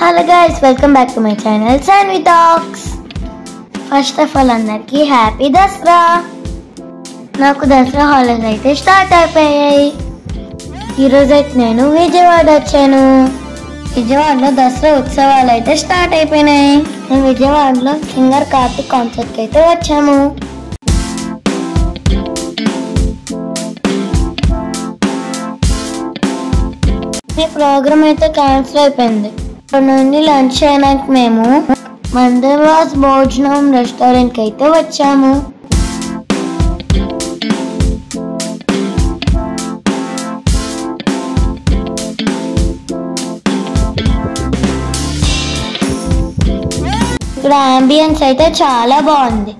Hello guys, welcome back to my channel Sanvi Talks. First of all అందరికి happy Dasara. నాకు Dasara holidays అయితే start అయిపోయాయి. ఈరోజు అయితే నేను విజయవాడ వచ్చాను. విజయవాడలో దసరా ఉత్సవాలు అయితే స్టార్ట్ అయిపోయినాయి. నేను విజయవాడలో సింగర్ కార్తిక్ కాన్సర్ట్కి అయితే వచ్చాము. ఈ ప్రోగ్రామ్ అయితే క్యాన్సిల్ అయిపోయింది. ఇక్కడ నుండి లంచ్ చేయడానికి మేము మందర్వాస్ భోజనం రెస్టారెంట్కి అయితే వచ్చాము. ఇక్కడ అంబియన్స్ అయితే చాలా బాగుంది.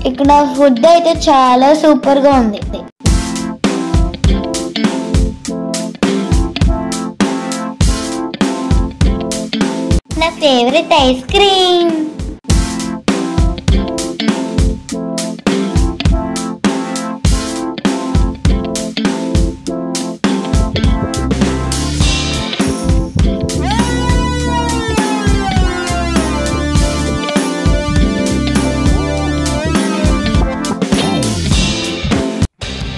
ఇక్కడ ఫుడ్ అయితే చాలా సూపర్ గా ఉంది. నా favourite ice cream.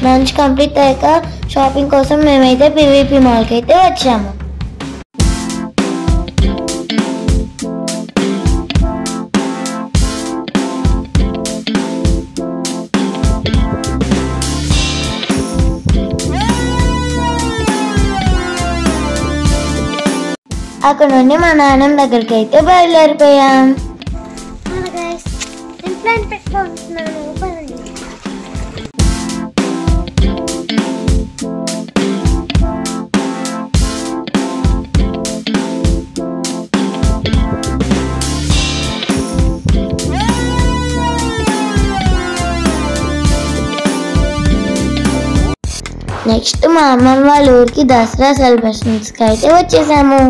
Lunch complete అయ్యాక షాపింగ్ కోసం మేమైతే పివిపి మాల్కి అయితే వచ్చాము. అక్కడ నుండి మా నాన్నమ్మ దగ్గరికి అయితే బయలుదేరిపోయాం. నెక్స్ట్ మా అమ్మమ్మ వాళ్ళ ఊరికి దసరా సెలబ్రేషన్స్కి అయితే వచ్చేసాము.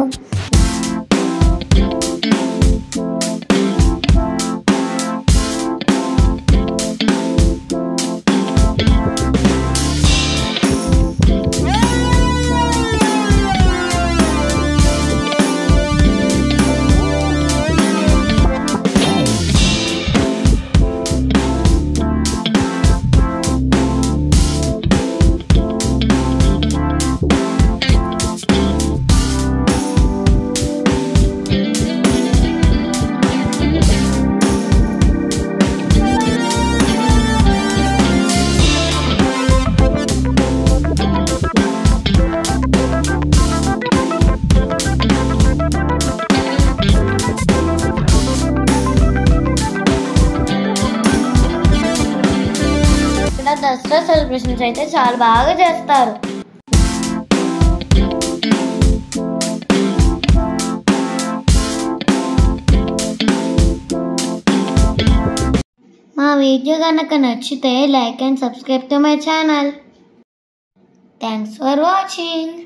దసరా సెలబ్రేషన్స్ అయితే చాలా బాగా చేస్తారు. మా వీడియో కనుక నచ్చితే like and subscribe to my channel. Thanks for watching.